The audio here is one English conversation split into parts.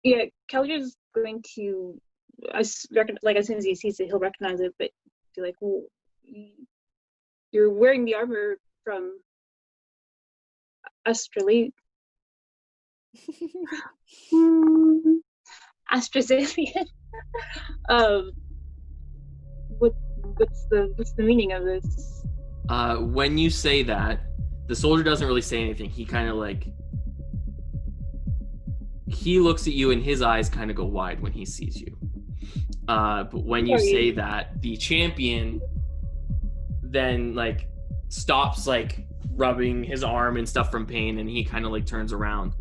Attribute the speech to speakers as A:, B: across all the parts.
A: Yeah, Kelly's going to, like as soon as he sees it, he'll recognize it, but be like, well, you're wearing the armor from Australia. AstraZeneca. um, what what's the meaning of this?
B: When you say that, the soldier doesn't really say anything. He kind of he looks at you and his eyes kind of go wide when he sees you. But when you say that, the champion then stops rubbing his arm and stuff from pain, and he kind of turns around.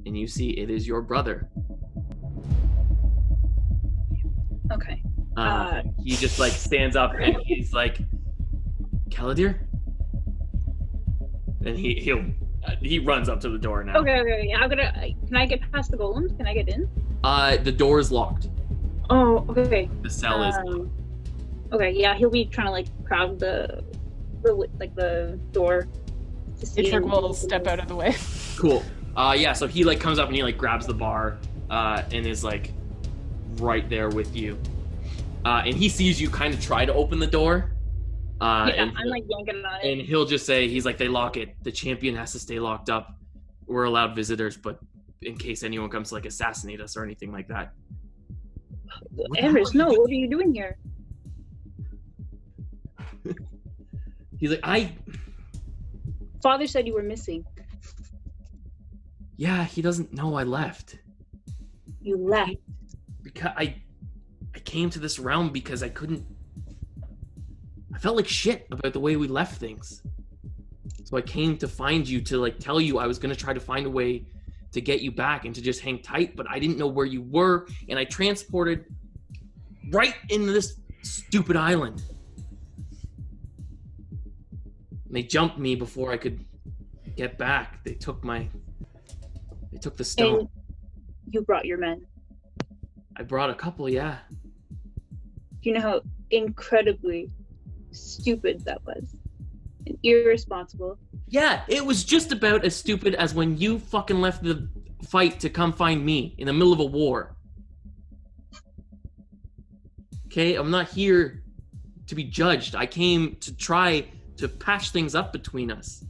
B: And you see it is your brother.
A: Okay.
B: He just stands up and he's like, Caladir? And he runs up to the door now.
A: Okay. Yeah, can I get past the golems? Can I get in?
B: The door is locked.
A: Oh, okay.
B: The cell is locked.
A: Okay, yeah, he'll be trying to crowd the door.
C: Itrick will step out of the way.
B: Cool. Yeah, so he comes up and he grabs the bar and is right there with you. And he sees you kind of try to open the door.
A: Yeah, I'm yanking on it.
B: And he'll just say, he's like, they lock it. The champion has to stay locked up. We're allowed visitors, but in case anyone comes to assassinate us or anything like that.
A: Amras, no, what are you doing here?
B: He's like,
A: Father said you were missing.
B: Yeah, he doesn't know I left.
A: You left?
B: Because I came to this realm because I felt like shit about the way we left things. So I came to find you to tell you I was going to try to find a way to get you back and to just hang tight, but I didn't know where you were, and I transported right into this stupid island. And they jumped me before I could get back. They took the stone.
A: And you brought your men.
B: I brought a couple, yeah.
A: Do you know how incredibly stupid that was? And irresponsible.
B: Yeah, it was just about as stupid as when you fucking left the fight to come find me in the middle of a war. Okay, I'm not here to be judged. I came to try to patch things up between us.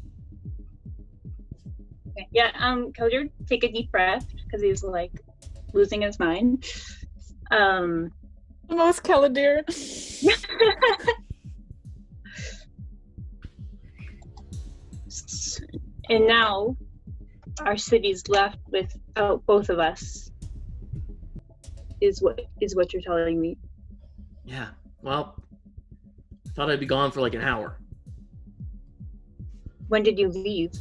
A: Okay. Yeah, Kelder, take a deep breath because he's losing his mind.
C: Most Caladir.
A: And now our city's left without both of us. Is what you're telling me?
B: Yeah. Well, I thought I'd be gone for an hour.
A: When did you leave?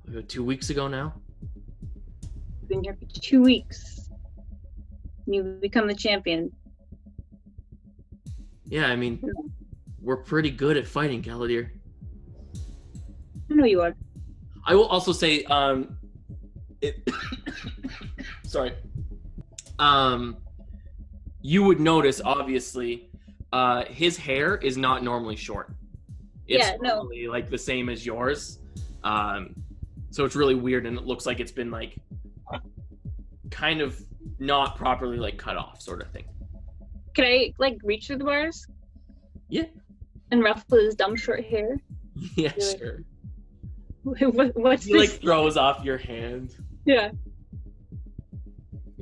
B: About 2 weeks ago now.
A: You've been here for 2 weeks. You've become the champion.
B: Yeah, I mean, we're pretty good at fighting, Caladir.
A: I know you are.
B: I will also say, sorry. You would notice, obviously, his hair is not normally short. It's normally the same as yours. So it's really weird, and it looks like it's been kind of not properly cut off, sort of thing.
A: Can I reach through the bars?
B: Yeah.
A: And ruffle his dumb short hair?
B: Yeah, sure.
A: What's
B: he
A: this?
B: Throws off your hand.
A: Yeah.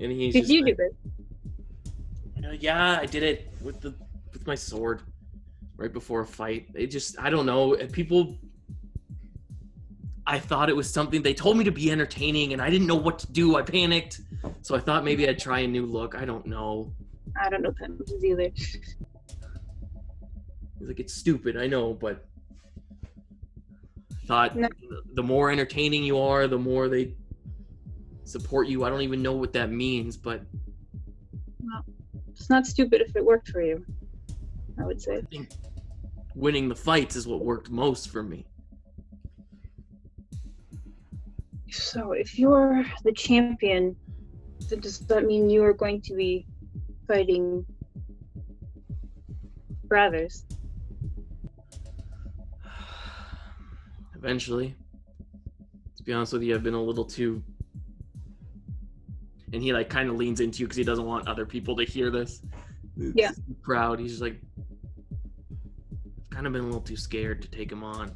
B: And he's
A: Did you do this?
B: Yeah, I did it with my sword right before a fight. I don't know. People, I thought it was something. They told me to be entertaining, and I didn't know what to do. I panicked. So I thought maybe I'd try a new look. I don't know.
A: I don't know penance either.
B: He's it's stupid, I know, but I thought the more entertaining you are, the more they support you. I don't even know what that means, but...
A: Well, it's not stupid if it worked for you, I would say.
B: I think winning the fights is what worked most for me.
A: So if you're the champion, does that mean you are going to be fighting brothers?
B: Eventually. To be honest with you, I've been a little too... And he, like, kind of leans into you because he doesn't want other people to hear this.
A: Yeah.
B: He's proud. He's just like... I've kind of been a little too scared to take him on.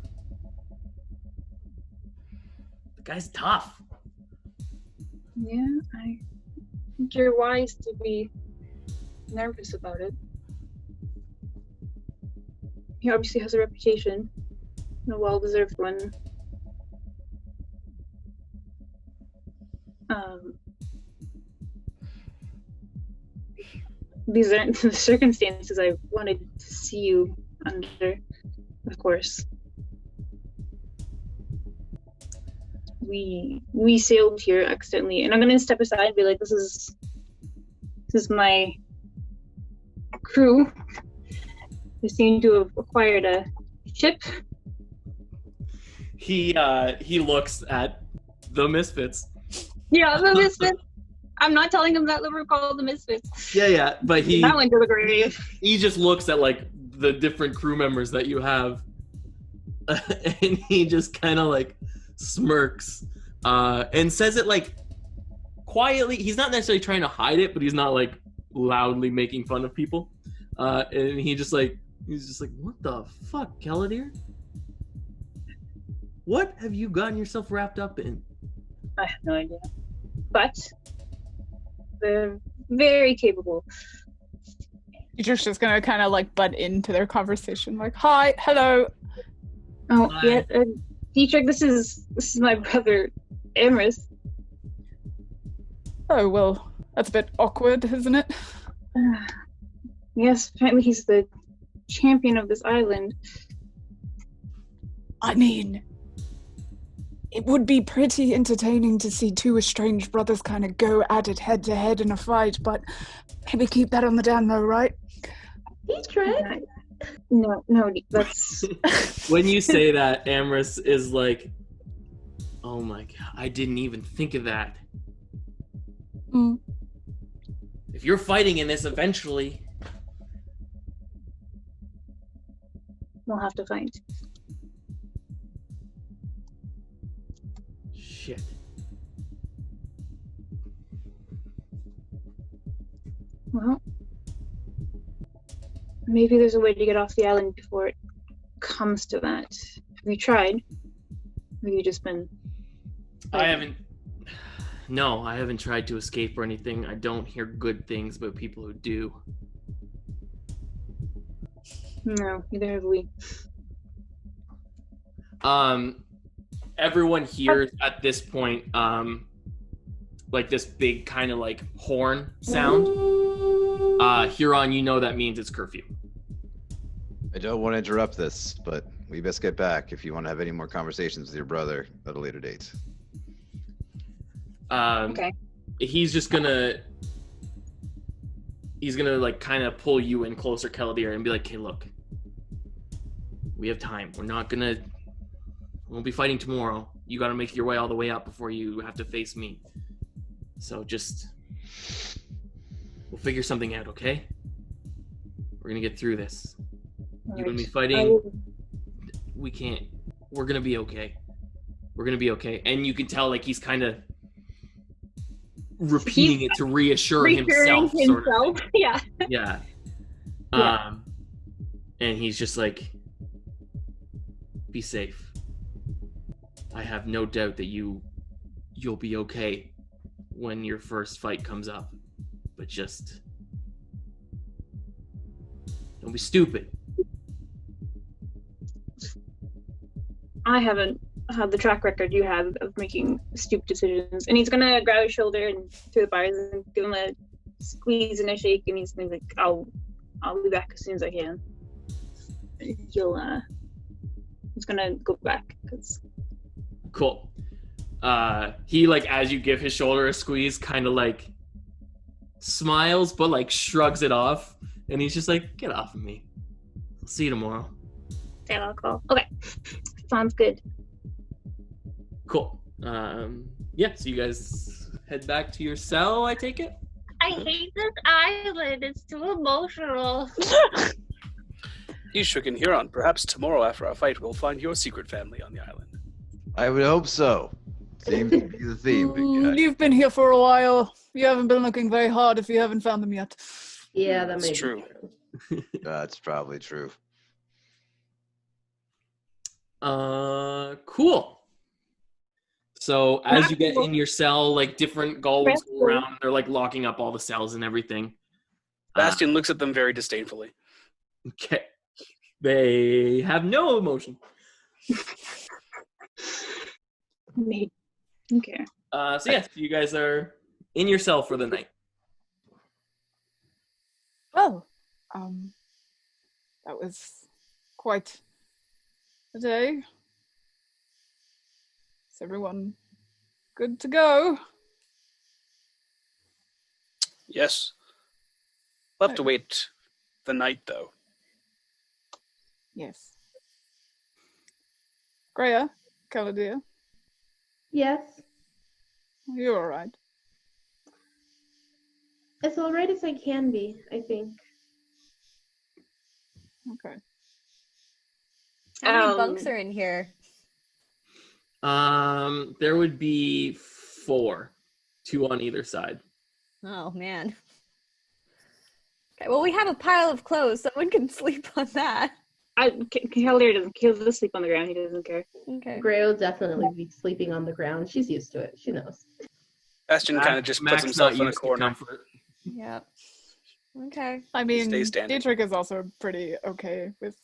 B: The guy's tough.
A: Yeah, I think you're wise to be nervous about it. He obviously has a reputation, a well-deserved one. These aren't the circumstances I wanted to see you under, of course. We sailed here accidentally, and I'm gonna step aside and be like, this is my crew. They seem to have acquired a ship.
B: He looks at the Misfits.
A: Yeah, the Misfits. I'm not telling him that we're called the Misfits.
B: Yeah, but
A: That went to the grave.
B: he just looks at like the different crew members that you have, and he just kind of like smirks and says it like quietly. He's not necessarily trying to hide it, but he's not like loudly making fun of people. And he's just like, what the fuck, Kellidir? What have you gotten yourself wrapped up in?
A: I have no idea. But they're very capable.
C: You're just gonna kind of like butt into their conversation, like, "Hi, hello."
A: Oh,
B: Hi.
A: yeah, Dietrich, this is my brother, Amras.
C: Oh well, that's a bit awkward, isn't it?
A: Yes, apparently he's the champion of this island.
C: I mean, it would be pretty entertaining to see two estranged brothers kind of go at it head to head in a fight, but maybe keep that on the down low, right?
A: Dietrich? No, that's...
B: When you say that, Amras is like, oh my god, I didn't even think of that.
C: Mm.
B: If you're fighting in this eventually...
A: We'll have to fight.
B: Shit.
A: Well, maybe there's a way to get off the island before it comes to that. Have you tried? Have you just been...
B: I haven't tried to escape or anything. I don't hear good things about people who do.
A: No, neither have we.
B: Everyone here at this point, like this big kind of like horn sound. Huron, you know that means it's curfew.
D: I don't want to interrupt this, but we best get back if you want to have any more conversations with your brother at a later date.
A: Okay.
B: He's gonna like kind of pull you in closer, Kellidir, and be like, "Hey, look, we have time. We won't be fighting tomorrow. You got to make your way all the way up before you have to face me. So we'll figure something out, okay? We're gonna get through this. You and me fighting, we can't. We're gonna be okay. We're gonna be okay." And you can tell, like, he's kind of repeating it to reassure himself. Sort of thing.
A: Yeah.
B: Yeah. And he's just like, "Be safe. I have no doubt that you'll be okay when your first fight comes up. But just don't be stupid."
A: I haven't had the track record you have of making stupid decisions. And he's gonna grab his shoulder and through the bars and give him a squeeze and a shake, and he's gonna be like, I'll be back as soon as I can. And he's gonna go back because...
B: Cool. He, like, as you give his shoulder a squeeze, kind of like smiles, but like shrugs it off, and he's just like, "Get off of me. I'll see you tomorrow."
A: Yeah, I'll call. Okay. Sounds good.
B: Cool. Yeah, so you guys head back to your cell, I take it?
E: I hate this island. It's too emotional.
F: Ishuk and Huron, perhaps tomorrow after our fight we'll find your secret family on the island.
D: I would hope so. Seems to be the theme. big guy.
C: You've been here for a while. You haven't been looking very hard if you haven't found them yet.
F: Yeah, that
G: It's
F: may be
G: true.
D: That's probably true.
B: Cool. So as you get in your cell, like different golems go around, they're like locking up all the cells and everything.
G: Bastion looks at them very disdainfully.
B: Okay. They have no emotion.
A: Okay.
B: So yes, you guys are in your cell for the night.
C: Well, that was quite a day. Is everyone good to go?
G: Yes. We'll have to wait the night, though.
C: Yes. Greya, Caladia,
F: Yes.
C: you're all right.
F: As alright as I can be, I think.
C: Okay.
H: How many bunks are in here?
B: There would be 4, 2 on either side.
H: Oh, man. Okay, well, we have a pile of clothes. Someone can sleep on that.
A: Cavalier he'll just sleep on the ground. He doesn't care.
H: Okay.
F: Gray will definitely be sleeping on the ground. She's used to it. She knows.
G: Bastion kind of just puts
B: Max
G: himself
B: not
G: in a
B: used to
G: corner.
B: comfort.
H: Yeah. Okay.
C: I mean,
G: Stay standing.
C: Dietrich is also pretty okay with.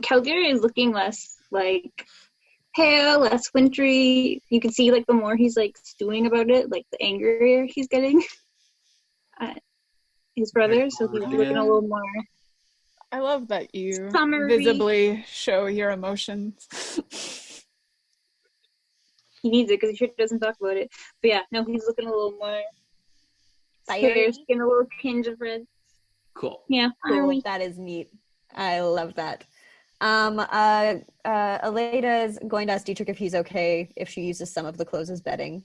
A: Caldera is looking less like pale, less wintry. You can see like the more he's like stewing about it, like the angrier he's getting. His brother, so he's looking a little more.
C: I love that you
A: Summery.
C: visibly show your emotions.
A: He needs it because he sure doesn't talk about it. But yeah, no, he's looking a little more
H: Fiery.
A: skin, a little tinge of red.
B: Cool.
A: Yeah,
H: Cool. That is neat. I love that. Aleda is going to ask Dietrich if he's okay if she uses some of the clothes as bedding.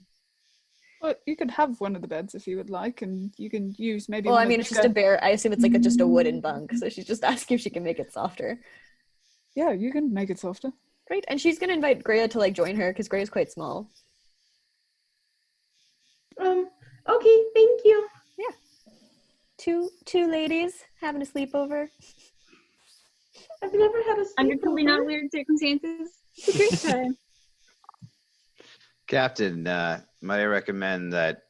C: Well, you could have one of the beds if you would like, and you can use maybe.
H: Well,
C: one
H: I
C: of
H: mean,
C: the
H: it's just a bare. I assume it's like just a wooden bunk, so she's just asking if she can make it softer.
C: Yeah, you can make it softer.
H: Great, and she's gonna invite Greya to like join her because Greya's quite small.
F: Okay, thank you.
H: Yeah, two ladies having a sleepover.
F: I've never had a
A: Under totally not
F: sleepover.
A: weird circumstances. It's a great time.
D: Captain, might I recommend that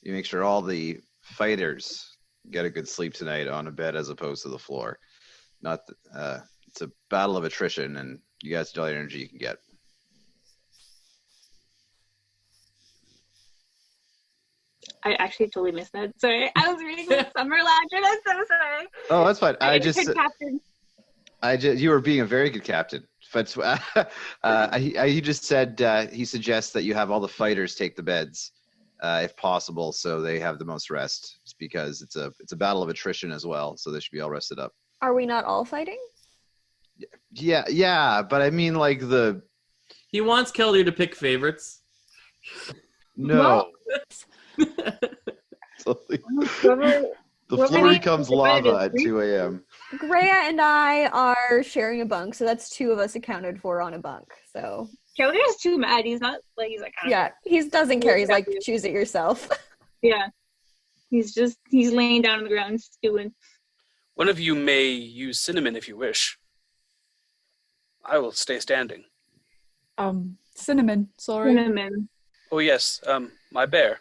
D: you make sure all the fighters get a good sleep tonight on a bed as opposed to the floor. It's a battle of attrition, and you guys need all the energy you can get.
A: I actually totally missed that. Sorry, I was reading the summer lodge, and I'm so sorry.
D: Oh, that's fine.
A: Captain.
D: You were being a very good captain. But he just said he suggests that you have all the fighters take the beds, if possible, so they have the most rest. It's because it's a battle of attrition as well, so they should be all rested up.
H: Are we not all fighting?
D: Yeah, but I mean like the
B: He wants Kelly to pick favorites.
D: no. The floor becomes lava at 2 a.m.
H: Greya and I are sharing a bunk, so that's 2 of us accounted for on a bunk. So
A: Cavalier too mad. He's not like I don't
H: yeah,
A: know.
H: he doesn't care. He's like, choose it yourself.
A: Yeah. He's laying down on the ground stewing.
G: One of you may use cinnamon if you wish. I will stay standing.
C: Cinnamon. Sorry.
A: Cinnamon.
G: Oh yes, my bear.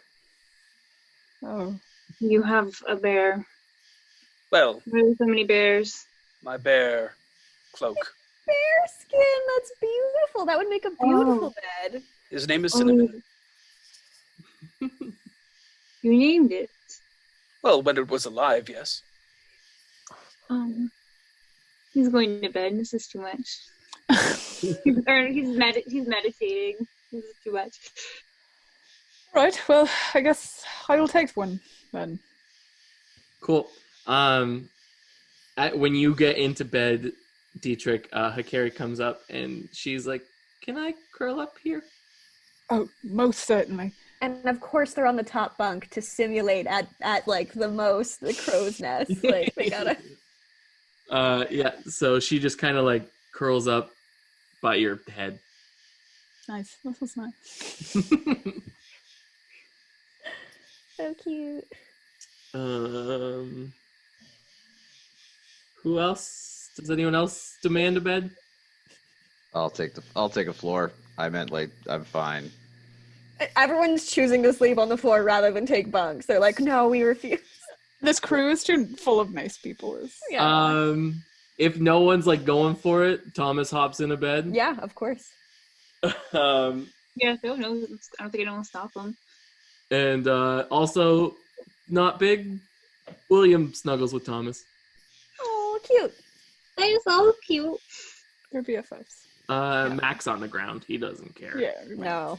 C: Oh.
A: You have a bear.
G: Well,
A: There's so many bears.
G: my bear cloak.
H: Bear skin. That's beautiful. That would make a beautiful bed.
G: His name is Cinnamon.
A: You named it.
G: Well, when it was alive, yes.
A: He's going to bed. This is too much. He's meditating. This is too much.
C: Right. Well, I guess I will take one then.
B: Cool. When you get into bed, Dietrich, Hikari comes up and she's like, "Can I curl up here?"
C: Oh, most certainly.
H: And of course, they're on the top bunk to simulate at like the crow's nest. Like they gotta.
B: Yeah. So she just kind of like curls up by your head.
C: Nice. This was nice.
H: So cute.
B: Who else? Does anyone else demand a bed?
D: I'll take a floor. I meant like I'm fine.
H: Everyone's choosing to sleep on the floor rather than take bunks. They're like, no, we refuse.
C: This crew is too full of nice people.
H: Yeah.
B: If no one's like going for it, Thomas hops in a bed.
H: Yeah, of course.
A: Yeah, no, I don't think anyone will stop them.
B: And also, not big, William snuggles with Thomas.
H: Oh, cute.
E: They're so cute.
C: They're BFFs.
B: Max on the ground. He doesn't care.
C: Yeah.
H: No.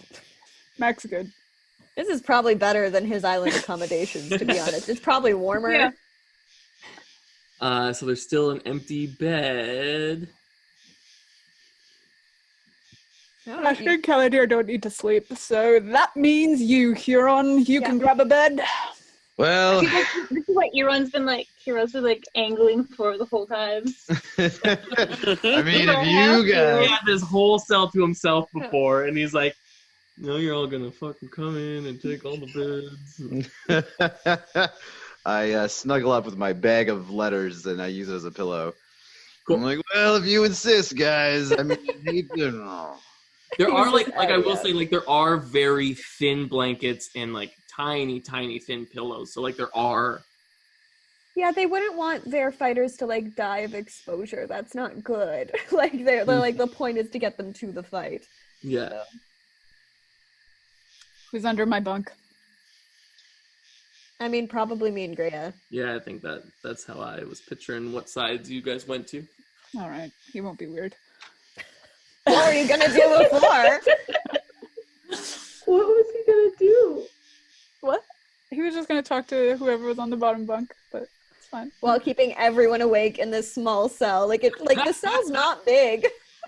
C: Mac's good.
H: This is probably better than his island accommodations, to be honest. It's probably warmer.
A: Yeah.
B: So there's still an empty bed.
H: No,
C: Ashton and Caladir don't need to sleep, so that means you, Huron, you can grab a bed.
D: Well,
A: This is what Euron's been like. Euron's been like angling for the whole time.
D: I mean, if you
B: He
D: guys,
B: had this whole cell to himself before, and he's like, "No, you're all gonna fucking come in and take all the beds."
D: I snuggle up with my bag of letters and I use it as a pillow.
B: Cool.
D: I'm like, well, if you insist, guys. I mean, you know.
B: There are
H: He's
B: like I will
H: yeah.
B: say, like there are very thin blankets and like tiny thin pillows. So like there are.
H: Yeah, they wouldn't want their fighters to like die of exposure. That's not good. Like they're like the point is to get them to the fight.
B: Yeah.
C: Who's under my bunk?
H: I mean, probably me and Greya.
B: Yeah, I think that's how I was picturing what sides you guys went to.
C: All right, he won't be weird.
H: What were you gonna do before?
F: What was he gonna do?
C: What? He was just gonna talk to whoever was on the bottom bunk, but it's fine.
H: While keeping everyone awake in this small cell. Like the cell's not big.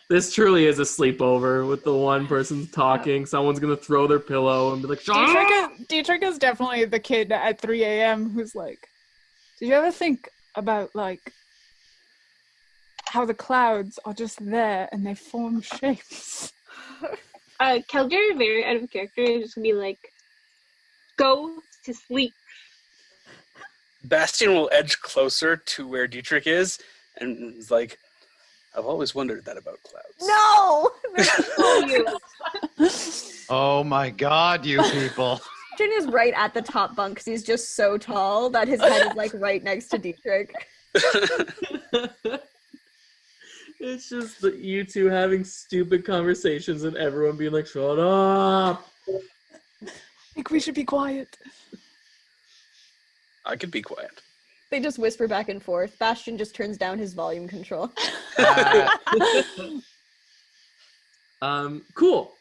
B: This truly is a sleepover with the one person talking. Someone's gonna throw their pillow and be like, "Shut up!"
C: Dietrich is definitely the kid at 3 a.m. who's like, did you ever think about like how the clouds are just there and they form shapes?
A: Kelger, very out of character, is just gonna be like, go to sleep.
G: Bastion will edge closer to where Dietrich is and is like, I've always wondered that about clouds.
H: No!
D: Oh my God, you people!
H: Jin is right at the top bunk because he's just so tall that his head is like right next to Dietrich.
B: It's just that you two having stupid conversations and everyone being like, "Shut up!"
C: I think we should be quiet.
G: I could be quiet.
H: They just whisper back and forth. Bastion just turns down his volume control.
B: Cool.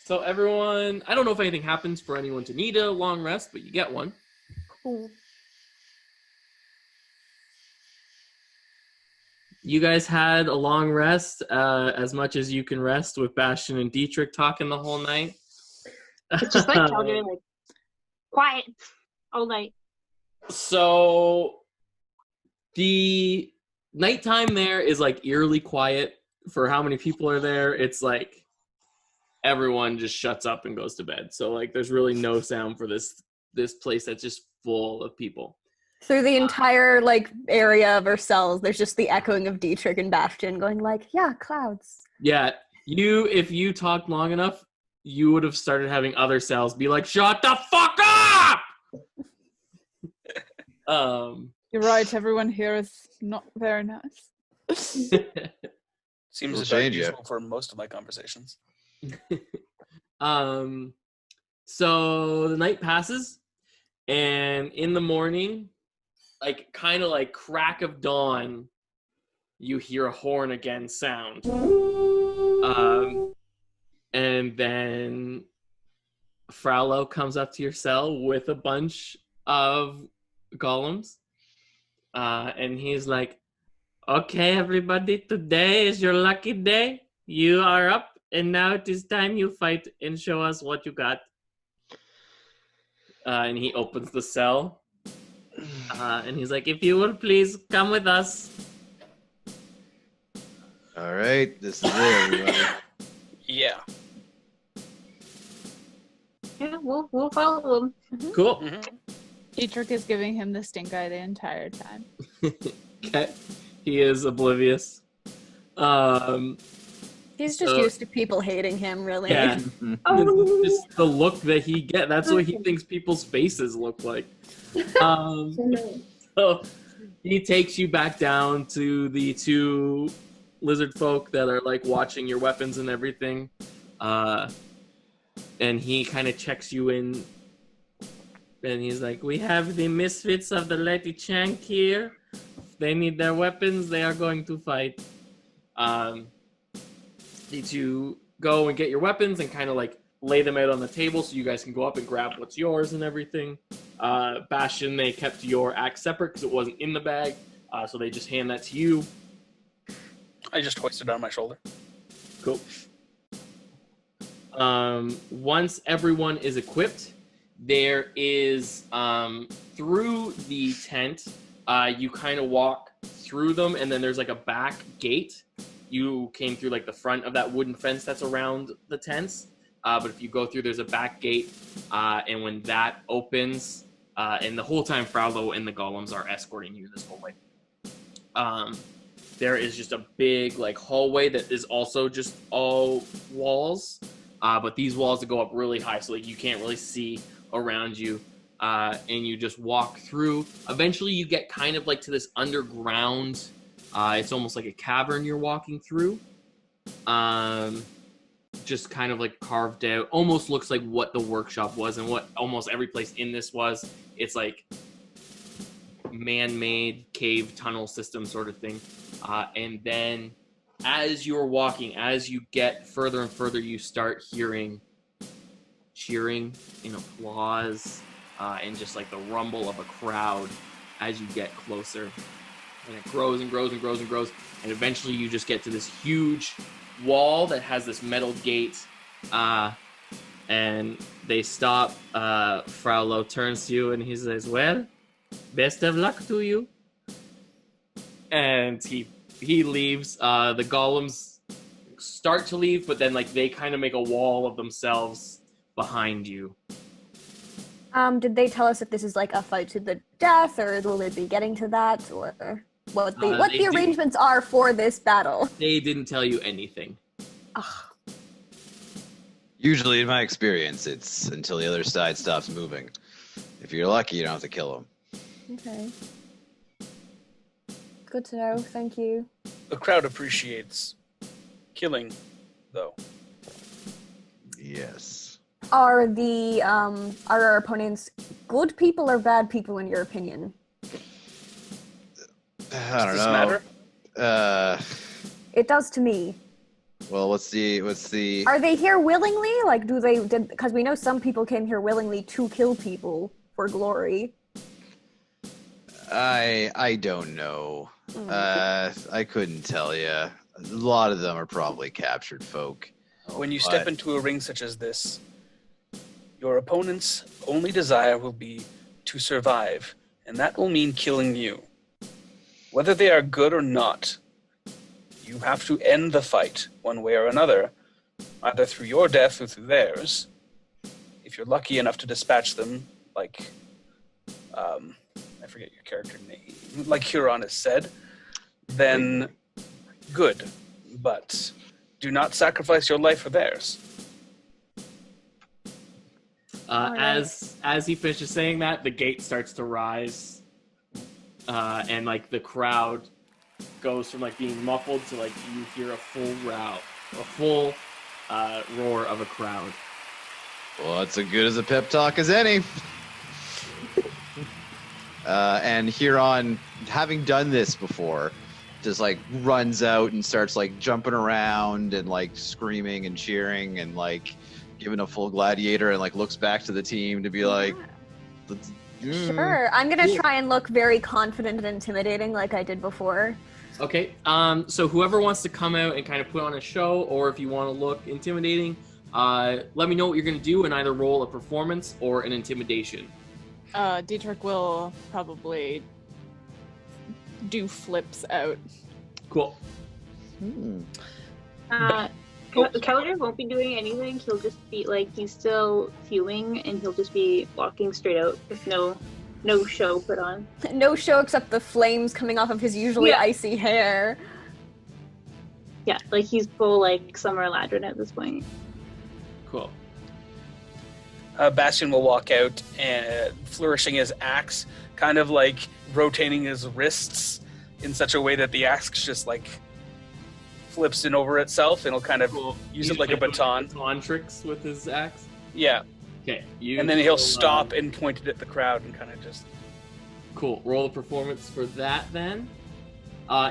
B: So everyone, I don't know if anything happens for anyone to need a long rest, but you get one.
H: Cool.
B: You guys had a long rest, as much as you can rest with Bastion and Dietrich talking the whole night.
A: It's just like Kelger, like, quiet all night.
B: So the nighttime there is like eerily quiet. For how many people are there, it's like everyone just shuts up and goes to bed. So like there's really no sound for this place that's just full of people.
H: Through the entire like area of our cells, there's just the echoing of Dietrich and Bastion going like, yeah, clouds.
B: Yeah, if you talked long enough, you would have started having other cells be like, shut the fuck up!
C: You're right, everyone here is not very nice.
G: Seems
D: We'll
G: about
D: change it.
G: usual for most of my conversations.
B: So the night passes, and in the morning, like kind of like crack of dawn, you hear a horn again sound. And then Fraulo comes up to your cell with a bunch of golems. And he's like, okay, everybody, today is your lucky day. You are up, and now it is time you fight and show us what you got. And he opens the cell. And he's like, if you will please come with us.
D: All right, this is it, everybody.
G: Yeah.
A: Yeah, we'll follow him.
B: Cool.
G: Mhm.
C: Dietrich is giving him the stink eye the entire time.
B: Okay. He is oblivious.
H: He's just
B: So-
H: used to people hating him, really.
B: Yeah.
A: Oh.
B: Just the look that he get. That's what he thinks people's faces look like. So he takes you back down to the two lizard folk that are like watching your weapons and everything. And he kind of checks you in. And he's like, we have the Misfits of the Lady Chank here. If they need their weapons, they are going to fight. Need to go and get your weapons and kind of like lay them out on the table so you guys can go up and grab what's yours and everything. Bastion, they kept your axe separate because it wasn't in the bag. So they just hand that to you.
G: I just hoisted it on my shoulder.
B: Cool. Once everyone is equipped, there is through the tent, you kind of walk through them, and then there's like a back gate. You came through like the front of that wooden fence that's around the tents, but if you go through, there's a back gate, and when that opens, and the whole time Fraulo and the golems are escorting you this whole way, there is just a big like hallway that is also just all walls, but these walls that go up really high, so like you can't really see around you, and you just walk through. Eventually you get kind of like to this underground, it's almost like a cavern you're walking through, just kind of like carved out, almost looks like what the workshop was and what almost every place in this was. It's like man-made cave tunnel system sort of thing, and then as you're walking, as you get further and further, you start hearing cheering and applause, and just like the rumble of a crowd as you get closer, and it grows and grows and grows and grows, and eventually you just get to this huge wall that has this metal gate, and they stop. Fraulo turns to you and he says, well, best of luck to you. And he leaves. The golems start to leave, but then like they kind of make a wall of themselves behind you.
H: Did they tell us if this is like a fight to the death, or will they be getting to that, or what the arrangements are for this battle?
B: They didn't tell you anything.
H: Ugh.
D: Usually, in my experience, it's until the other side stops moving. If you're lucky, you don't have to kill them.
H: Okay. Good to know. Thank you.
G: The crowd appreciates killing, though.
D: Yes.
H: Are our opponents good people or bad people in your opinion?
D: I don't
G: Does this
D: know.
G: matter?
H: It does to me.
D: Well, what's the?
H: Are they here willingly? Like, because we know some people came here willingly to kill people for glory.
D: I don't know. I couldn't tell you. A lot of them are probably captured folk.
G: When you step into a ring such as this, your opponent's only desire will be to survive, and that will mean killing you. Whether they are good or not, you have to end the fight one way or another, either through your death or through theirs. If you're lucky enough to dispatch them, like, I forget your character name, like Huron has said, then good, but do not sacrifice your life for theirs.
B: As he finishes saying that, the gate starts to rise, and like the crowd goes from like being muffled to like you hear a full roar of a crowd.
D: Well, that's as good as a pep talk as any. And Huron, having done this before, just like runs out and starts like jumping around and like screaming and cheering and like giving a full gladiator, and like looks back to the team to be like,
H: Sure. I'm gonna try and look very confident and intimidating like I did before.
B: Okay, so whoever wants to come out and kind of put on a show, or if you want to look intimidating, let me know what you're going to do and either roll a performance or an intimidation.
C: Dietrich will probably do flips out.
B: Cool.
A: Keller won't be doing anything. He'll just be like, he's still fuming, and he'll just be walking straight out with no show put on.
H: No show except the flames coming off of his usually
A: Yeah.
H: icy hair.
A: Yeah, like he's full like Summer Ladrin at this point.
B: Cool.
G: Bastion will walk out and flourishing his axe, kind of like rotating his wrists in such a way that the axe just like flips in over itself, and he'll kind of
B: Cool.
G: use
B: He's
G: it like a
B: doing
G: baton.
B: Baton tricks with his axe.
G: Yeah,
B: Okay.
G: and then he'll
B: will,
G: stop and point it at the crowd and kind of just.
B: Cool. Roll a performance for that then.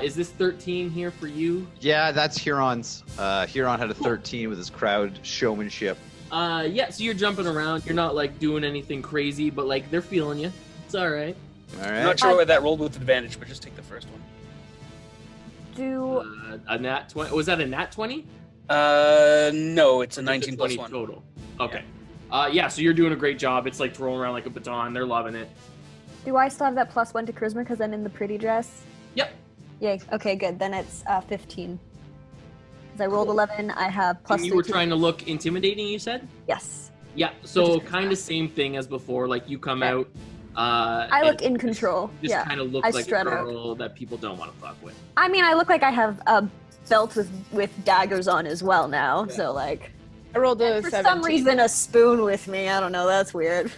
B: Is this 13 here for you?
D: Yeah, that's Huron's. Huron had a 13 with his crowd showmanship.
B: Yeah, so you're jumping around. You're not like doing anything crazy, but like they're feeling you. It's all right.
D: All
G: I'm
D: right.
G: not sure why that rolled with advantage, but just take the first one.
H: Do
B: A nat 20. Was that a nat 20?
G: No, it's a
B: Just
G: 19 plus
B: 20
G: 1.
B: total. Okay. Yeah, so you're doing a great job. It's like twirling around like a baton. They're loving it.
H: I still have that +1 to charisma because I'm in the pretty dress?
B: Yep.
H: Yay. Okay, good. Then it's 15. Because I rolled 11, I have
B: And
H: +3.
B: you were trying to look intimidating, you said?
H: Yes.
B: Yeah, so
H: Which is
B: kind of same thing as before. Like you come
H: Okay.
B: out.
H: I look in control.
B: Just
H: Yeah.
B: kind of look
H: I
B: like a
H: strut out.
B: girl that people don't want to fuck with.
H: I mean, I look like I have a belt with daggers on as well now.
B: Yeah.
H: So like,
C: I rolled a
H: for
C: 17.
H: some reason, a spoon with me. I don't know. That's weird.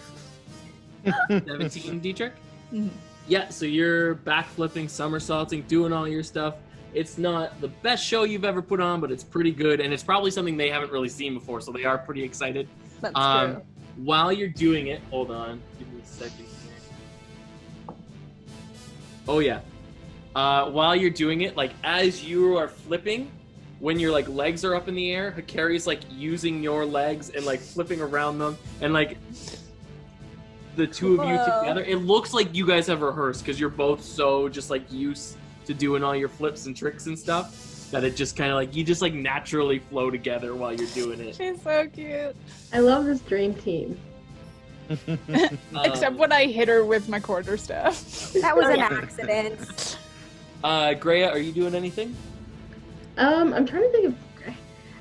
B: 17, Dietrich?
C: Mhm.
B: Yeah, so you're backflipping, somersaulting, doing all your stuff. It's not the best show you've ever put on, but it's pretty good, and it's probably something they haven't really seen before, so they are pretty excited.
H: That's true.
B: While you're doing it, hold on, give me a second here. Oh yeah. While you're doing it, like as you are flipping, when your like legs are up in the air, Hikari's like using your legs and like flipping around them, and like the two of you
H: Whoa.
B: together, it looks like you guys have rehearsed because you're both so just like used to doing all your flips and tricks and stuff that it just kind of like you just like naturally flow together while you're doing it.
C: She's so cute.
F: I love this dream team.
C: Except when I hit her with my quarterstaff.
H: That was an accident.
B: Greya, are you doing anything?
F: I'm trying to think of.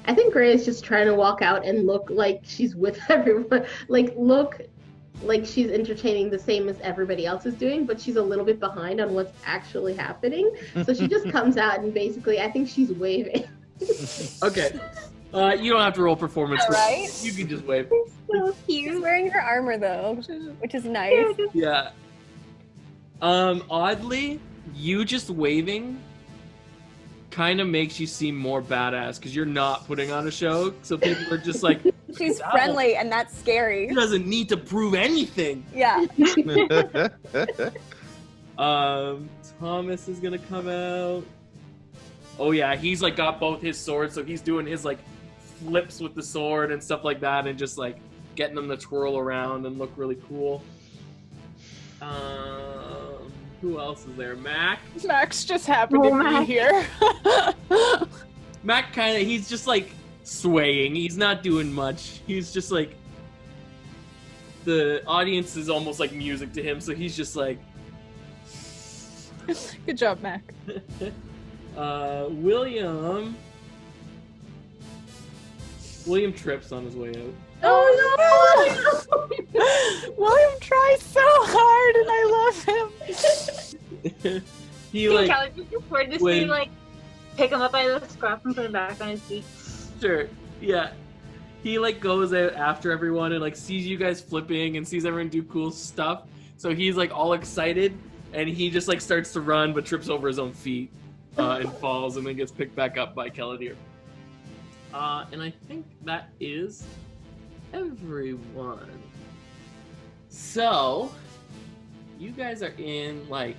F: I think Gray is just trying to walk out and look like she's with everyone. Like look like she's entertaining the same as everybody else is doing, but she's a little bit behind on what's actually happening. So she just comes out and basically, I think she's waving.
B: Okay. You don't have to roll performance.
H: Right?
B: You can just wave.
H: She's wearing her armor though, which is nice.
B: Yeah. Oddly, you just waving kind of makes you seem more badass because you're not putting on a show. So people are just like,
H: She's
B: "That
H: friendly, and that's scary.
B: He doesn't need to prove anything.
H: Yeah.
B: Thomas is gonna come out. Oh yeah, he's like got both his swords, so he's doing his like flips with the sword and stuff like that, and just like getting them to twirl around and look really cool. Who else is there? Mac.
C: Max just happened to
A: Mac.
C: be here.
B: Mac kind of, he's just like swaying. He's not doing much. He's just like, the audience is almost like music to him, so he's just like,
C: Good job, Mac.
B: William trips on his way out.
F: Oh no!
C: William tries so hard, and I love him.
B: He like,
A: Kelly just reported to
B: when-
A: see like pick him up by the scruff and put him back on his feet.
B: sure, yeah. He like goes out after everyone and like sees you guys flipping and sees everyone do cool stuff. So he's like all excited and he just like starts to run but trips over his own feet and falls and then gets picked back up by Keladir. And I think that is everyone. So you guys are in like,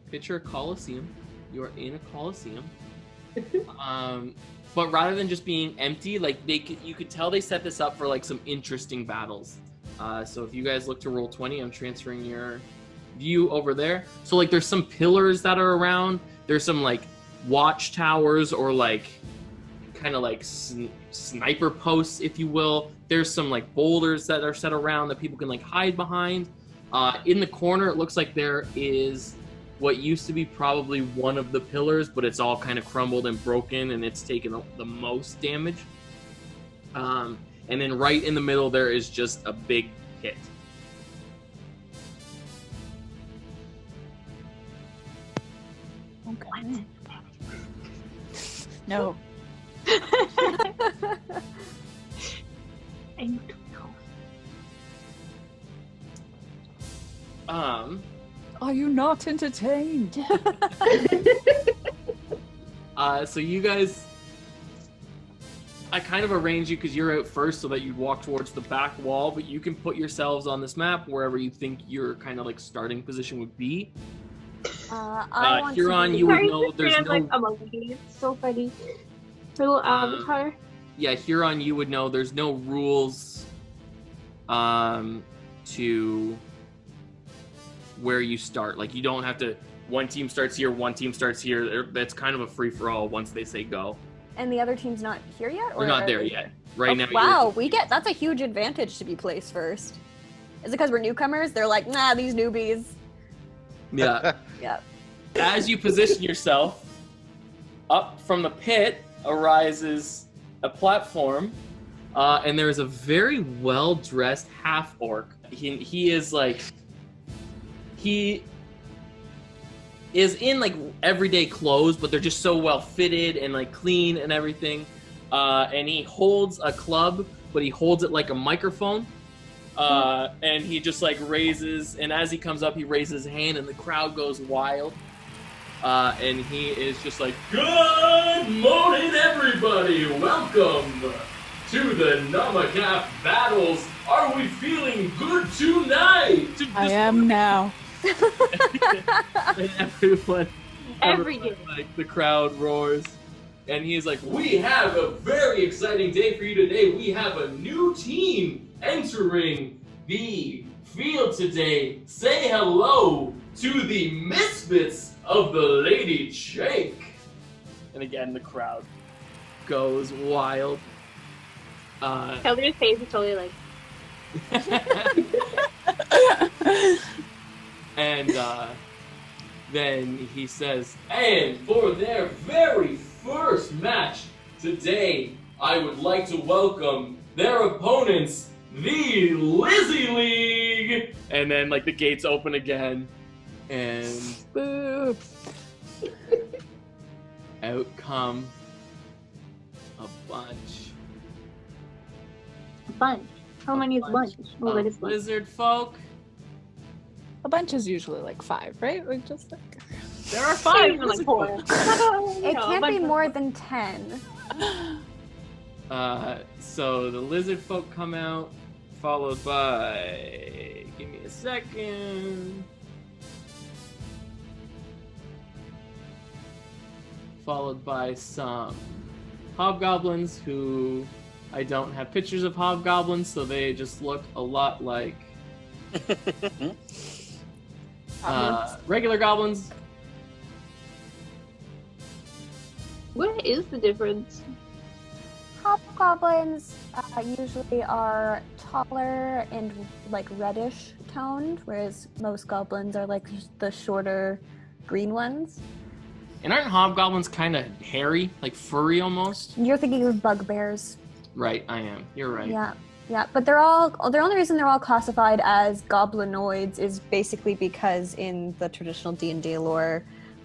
B: picture a coliseum. You are in a coliseum. But rather than just being empty, like you could tell they set this up for like some interesting battles. So if you guys look to roll 20, I'm transferring your view over there. So like there's some pillars that are around. There's some like watchtowers or like kind of like sniper posts, if you will. There's some like boulders that are set around that people can like hide behind. In the corner, it looks like there is what used to be probably one of the pillars, but it's all kind of crumbled and broken, and it's taken the most damage. And then right in the middle, there is just a big pit.
C: Okay. No.
E: I don't know.
C: Are you not entertained?
B: So you guys, I kind of arranged you because you're out first so that you walk towards the back wall, but you can put yourselves on this map wherever you think your kind of like starting position would be.
H: I want
B: Huron,
H: to
B: you would
E: Sorry,
B: know
E: this
B: there's
E: man,
B: no.
E: like a monkey. It's so funny. Her little avatar.
B: Yeah, Huron, you would know there's no rules to where you start. Like, you don't have to, one team starts here, one team starts here. That's kind of a free-for-all once they say go.
H: And the other team's not here yet?
B: We're not there yet. Right now.
H: Wow, that's a huge advantage to be placed first. Is it because we're newcomers? They're like, nah, these newbies.
B: Yeah.
H: Yeah.
B: As you position yourself, up from the pit arises a platform, and there is a very well-dressed half-orc. He is like, he is in like everyday clothes, but they're just so well fitted and like clean and everything. And he holds a club, but he holds it like a microphone. And he just like raises, and as he comes up, he raises his hand, and the crowd goes wild. And he is just like, "Good morning, everybody! Welcome to the Namakaf battles. Are we feeling good tonight?"
C: I am now.
B: And everyone,
E: Every day.
B: like the crowd roars, and he's like, "We have a very exciting day for you today. We have a new team entering the field today. Say hello to the Misfits of the Lady Shake." And again, the crowd goes wild.
E: Kelly's face is totally like.
B: And then he says, "And for their very first match today, I would like to welcome their opponents, the Lizzie League." And then like the gates open again, and
C: Boo.
B: out come a bunch.
E: A bunch. How many is bunch? Oh, that is bunch.
B: Lizard folk.
C: A bunch is usually like 5, right? Like just like.
B: There are
E: Five,
B: 5
E: like
B: lizard
E: 4.
B: folk.
H: It
E: No, a
H: can't be
E: bunch
H: more than 10.
B: So the lizard folk come out, followed by, give me a second, followed by some hobgoblins who I don't have pictures of hobgoblins, so they just look a lot like regular goblins.
E: What is the difference?
H: Hobgoblins usually are taller and like reddish toned, whereas most goblins are like the shorter green ones.
B: And aren't hobgoblins kind of hairy, like furry almost?
H: You're thinking of bugbears.
B: Right, I am. You're right.
H: Yeah, but the only reason they're all classified as goblinoids is basically because in the traditional D&D lore,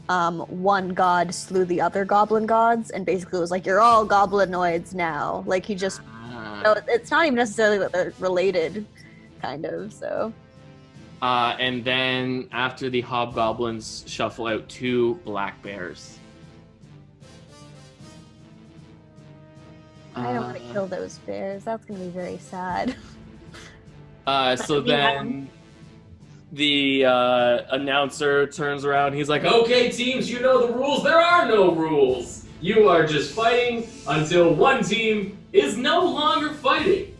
H: one god slew the other goblin gods, and basically was like, you're all goblinoids now. Like, he just, it's not even necessarily that they're related, kind of, so.
B: And then after the hobgoblins shuffle out 2 black bears.
H: I don't want to kill those bears. That's going to be very sad.
B: So then the announcer turns around. He's like, "Okay, teams, you know the rules. There are no rules. You are just fighting until one team is no longer fighting.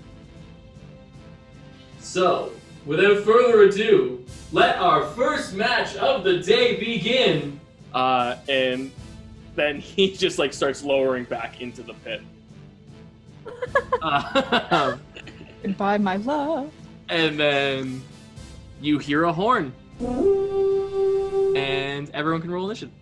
B: So, without further ado, let our first match of the day begin." And then he just like starts lowering back into the pit.
C: Goodbye, my love.
B: And then you hear a horn. And and everyone can roll initiative.